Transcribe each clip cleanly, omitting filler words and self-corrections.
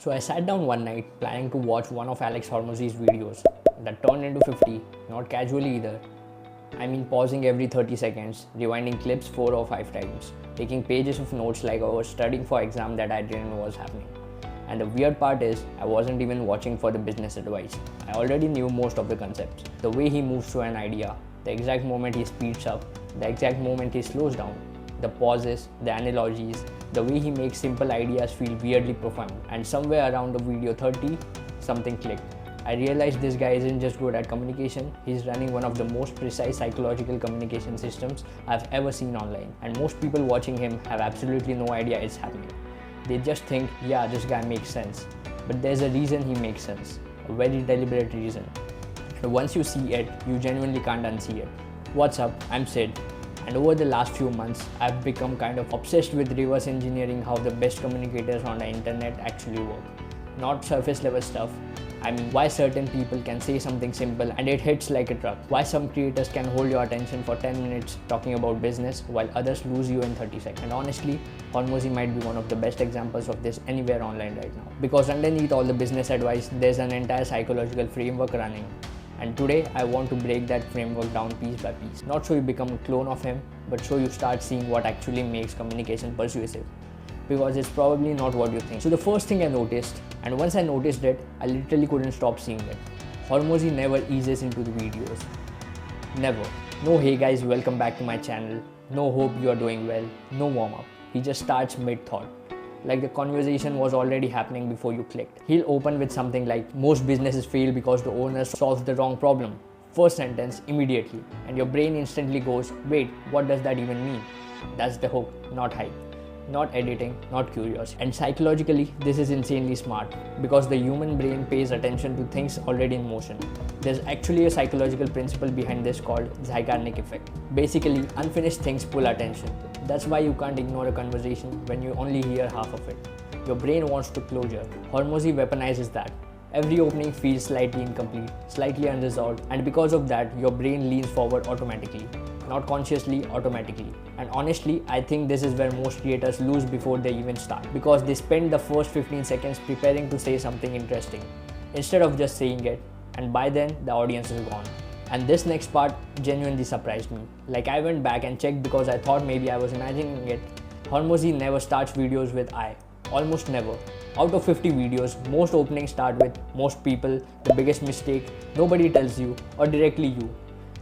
So I sat down one night planning to watch one of Alex Hormozi's videos that turned into 50, not casually either. I mean pausing every 30 seconds, rewinding clips 4 or 5 times, taking pages of notes like I was studying for exam that I didn't know was happening. And the weird part is, I wasn't even watching for the business advice. I already knew most of the concepts. The way he moves through an idea, the exact moment he speeds up, the exact moment he slows down, the pauses, the analogies, the way he makes simple ideas feel weirdly profound. And somewhere around the video 30, something clicked. I realized this guy isn't just good at communication, he's running one of the most precise psychological communication systems I've ever seen online. And most people watching him have absolutely no idea it's happening. They just think, yeah, this guy makes sense. But there's a reason he makes sense, a very deliberate reason. And once you see it, you genuinely can't unsee it. What's up? I'm Sid. And over the last few months, I've become kind of obsessed with reverse engineering how the best communicators on the internet actually work. Not surface level stuff. I mean, why certain people can say something simple and it hits like a truck. Why some creators can hold your attention for 10 minutes talking about business while others lose you in 30 seconds. And honestly, Hormozi might be one of the best examples of this anywhere online right now. Because underneath all the business advice, there's an entire psychological framework running. And today, I want to break that framework down piece by piece. Not so you become a clone of him, but so you start seeing what actually makes communication persuasive. Because it's probably not what you think. So the first thing I noticed, and once I noticed it, I literally couldn't stop seeing it. Hormozi never eases into the videos. Never. No hey guys, welcome back to my channel. No hope you are doing well. No warm up. He just starts mid-thought. Like the conversation was already happening before you clicked. He'll open with something like, most businesses fail because the owner solves the wrong problem. First sentence immediately. And your brain instantly goes, wait, what does that even mean? That's the hook, not hype. Not editing, not curiosity. And psychologically, this is insanely smart because the human brain pays attention to things already in motion. There's actually a psychological principle behind this called Zeigarnik effect. Basically, unfinished things pull attention. That's why you can't ignore a conversation when you only hear half of it. Your brain wants to closure. Hormozi weaponizes that. Every opening feels slightly incomplete, slightly unresolved, and because of that, your brain leans forward automatically. Not consciously, automatically. And honestly, I think this is where most creators lose before they even start, because they spend the first 15 seconds preparing to say something interesting instead of just saying it, and by then the audience is gone. And this next part genuinely surprised me. Like, I went back and checked because I thought maybe I was imagining it. Hormozi never starts videos with I. Almost never. Out of 50 videos, most openings start with most people, the biggest mistake, nobody tells you, or directly you.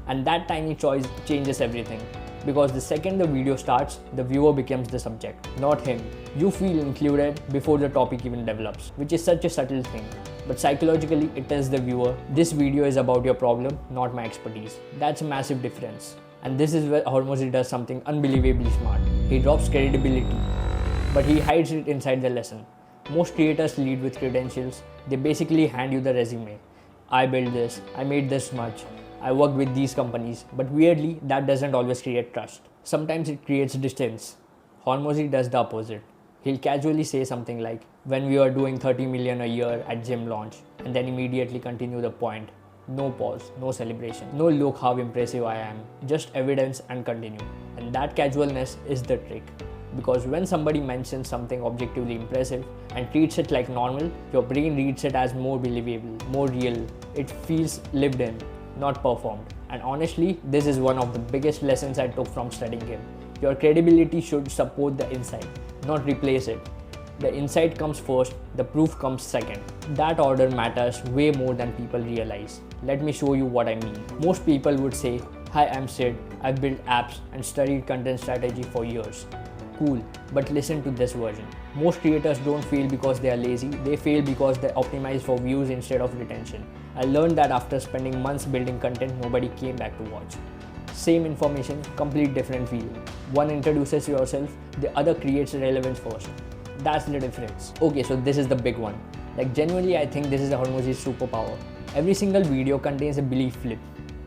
And that tiny choice changes everything. Because the second the video starts, the viewer becomes the subject, not him. You feel included before the topic even develops, which is such a subtle thing. But psychologically, it tells the viewer, this video is about your problem, not my expertise. That's a massive difference. And this is where Hormozi does something unbelievably smart. He drops credibility, but he hides it inside the lesson. Most creators lead with credentials. They basically hand you the resume. I built this, I made this much, I work with these companies, but weirdly, that doesn't always create trust. Sometimes it creates distance. Hormozi does the opposite. He'll casually say something like, when we are doing 30 million a year at gym launch, and then immediately continue the point. No pause, no celebration, no look how impressive I am, just evidence and continue. And that casualness is the trick. Because when somebody mentions something objectively impressive and treats it like normal, your brain reads it as more believable, more real. It feels lived in, not performed. And honestly, this is one of the biggest lessons I took from studying him. Your credibility should support the insight, not replace it. The insight comes first, the proof comes second. That order matters way more than people realize. Let me show you what I mean. Most people would say, hi, I'm Sid, I've built apps and studied content strategy for years. Cool, but listen to this version. Most creators don't fail because they are lazy, they fail because they optimize for views instead of retention. I learned that after spending months building content nobody came back to watch. Same information, complete different feel. One introduces yourself, the other creates relevance first. That's the difference. Okay, so this is the big one. Like, genuinely I think this is the Hormozi's superpower. Every single video contains a belief flip.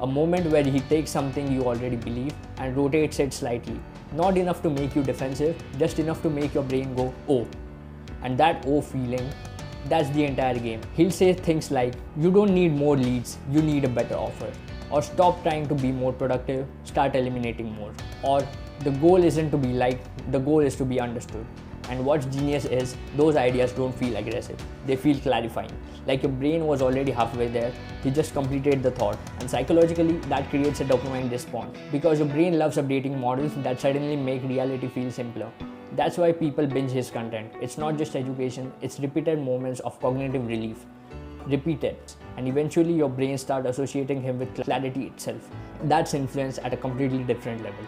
A moment where he takes something you already believe and rotates it slightly. Not enough to make you defensive, just enough to make your brain go, oh. And that oh feeling, that's the entire game. He'll say things like, you don't need more leads, you need a better offer. Or stop trying to be more productive, start eliminating more. Or the goal isn't to be liked, the goal is to be understood. And what's genius is those ideas don't feel aggressive, they feel clarifying. Like your brain was already halfway there, you just completed the thought. And psychologically, that creates a dopamine response because your brain loves updating models that suddenly make reality feel simpler. That's why people binge his content. It's not just education, it's repeated moments of cognitive relief. Repeated, and eventually your brain starts associating him with clarity itself. That's influence at a completely different level.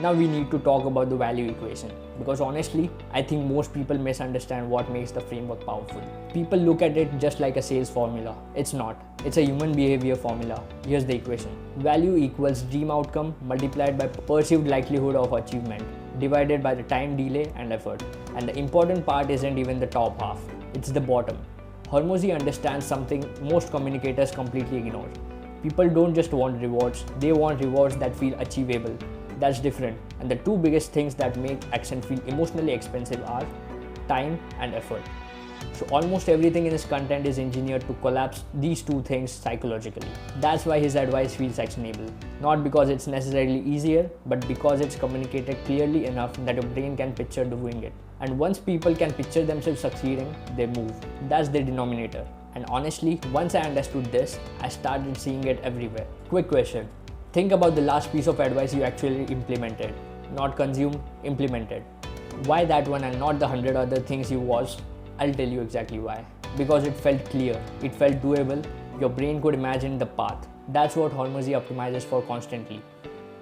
Now we need to talk about the value equation, because honestly, I think most people misunderstand what makes the framework powerful. People look at it just like a sales formula. It's not. It's a human behavior formula. Here's the equation. Value equals dream outcome multiplied by perceived likelihood of achievement divided by the time delay and effort. And the important part isn't even the top half, it's the bottom. Hormozi understands something most communicators completely ignore. People don't just want rewards, they want rewards that feel achievable. That's different, and the two biggest things that make action feel emotionally expensive are time and effort. So almost everything in his content is engineered to collapse these two things psychologically. That's why his advice feels actionable. Not because it's necessarily easier, but because it's communicated clearly enough that your brain can picture doing it. And once people can picture themselves succeeding, they move. That's the denominator. And honestly, once I understood this, I started seeing it everywhere. Quick question. Think about the last piece of advice you actually implemented. Not consumed, implemented. Why that one and not the 100 other things you watched? I'll tell you exactly why. Because it felt clear, it felt doable, your brain could imagine the path. That's what Hormozi optimizes for constantly.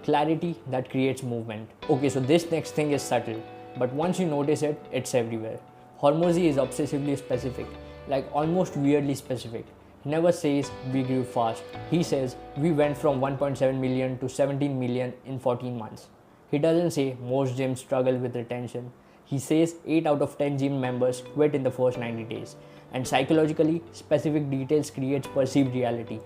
Clarity that creates movement. Okay, so this next thing is subtle, but once you notice it, it's everywhere. Hormozi is obsessively specific, like almost weirdly specific. He never says we grew fast. He says we went from 1.7 million to 17 million in 14 months. He doesn't say most gyms struggle with retention. He says 8 out of 10 gym members quit in the first 90 days. And psychologically, specific details creates perceived reality.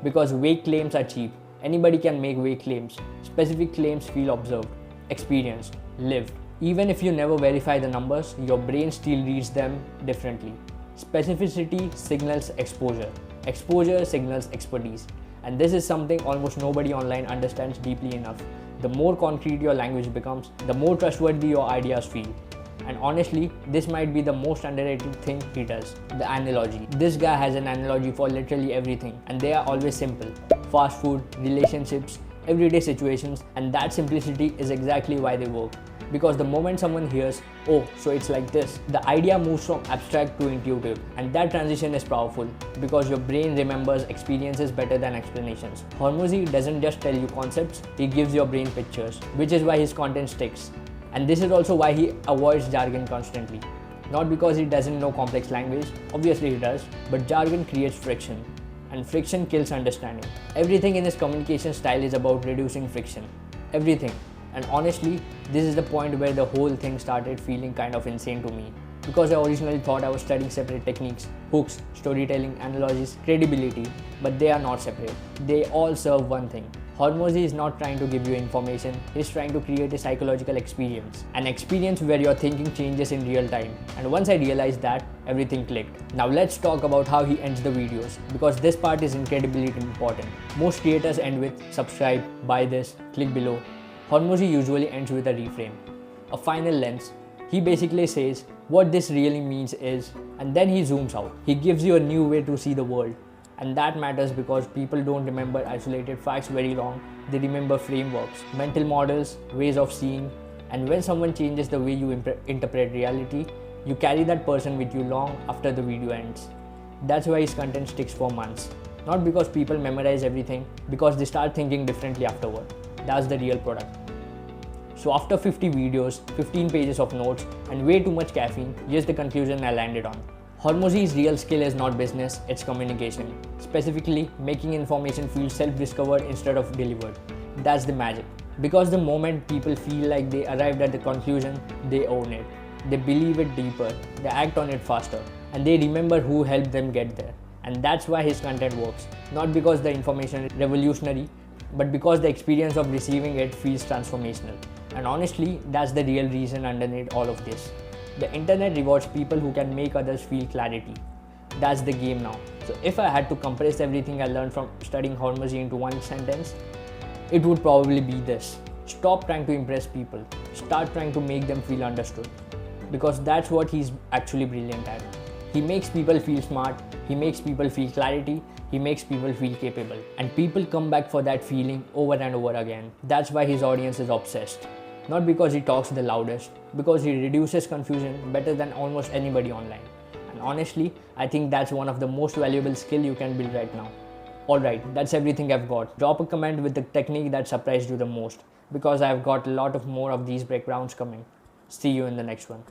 Because vague claims are cheap. Anybody can make vague claims. Specific claims feel observed, experienced, lived. Even if you never verify the numbers, your brain still reads them differently. Specificity signals exposure. Exposure signals expertise. And this is something almost nobody online understands deeply enough. The more concrete your language becomes, the more trustworthy your ideas feel. And honestly, this might be the most underrated thing he does. The analogy. This guy has an analogy for literally everything, and they are always simple. Fast food, relationships, everyday situations, and that simplicity is exactly why they work. Because the moment someone hears, oh, so it's like this, the idea moves from abstract to intuitive, and that transition is powerful because your brain remembers experiences better than explanations. Hormozi doesn't just tell you concepts, he gives your brain pictures, which is why his content sticks. And this is also why he avoids jargon constantly. Not because he doesn't know complex language, obviously he does, but jargon creates friction, and friction kills understanding. Everything in his communication style is about reducing friction. Everything. And honestly, this is the point where the whole thing started feeling kind of insane to me. Because I originally thought I was studying separate techniques, hooks, storytelling, analogies, credibility, but they are not separate. They all serve one thing. Hormozi is not trying to give you information, he's trying to create a psychological experience. An experience where your thinking changes in real time. And once I realized that, everything clicked. Now let's talk about how he ends the videos, because this part is incredibly important. Most creators end with subscribe, buy this, click below. Hormozi usually ends with a reframe, a final lens. He basically says what this really means is, and then he zooms out. He gives you a new way to see the world. And that matters because people don't remember isolated facts very long. They remember frameworks, mental models, ways of seeing. And when someone changes the way you interpret reality, you carry that person with you long after the video ends. That's why his content sticks for months. Not because people memorize everything, because they start thinking differently afterward. That's the real product. So after 50 videos, 15 pages of notes, and way too much caffeine, here's the conclusion I landed on. Hormozi's real skill is not business, it's communication. Specifically, making information feel self-discovered instead of delivered. That's the magic. Because the moment people feel like they arrived at the conclusion, they own it. They believe it deeper, they act on it faster, and they remember who helped them get there. And that's why his content works. Not because the information is revolutionary, but because the experience of receiving it feels transformational. And honestly, that's the real reason underneath all of this. The internet rewards people who can make others feel clarity. That's the game now. So if I had to compress everything I learned from studying Hormozi into one sentence, it would probably be this. Stop trying to impress people. Start trying to make them feel understood. because that's what he's actually brilliant at. He makes people feel smart, he makes people feel clarity, he makes people feel capable. And people come back for that feeling over and over again. That's why his audience is obsessed. Not because he talks the loudest, because he reduces confusion better than almost anybody online. And honestly, I think that's one of the most valuable skill you can build right now. Alright, that's everything I've got. Drop a comment with the technique that surprised you the most, because I've got a lot of more of these breakdowns coming. See you in the next one.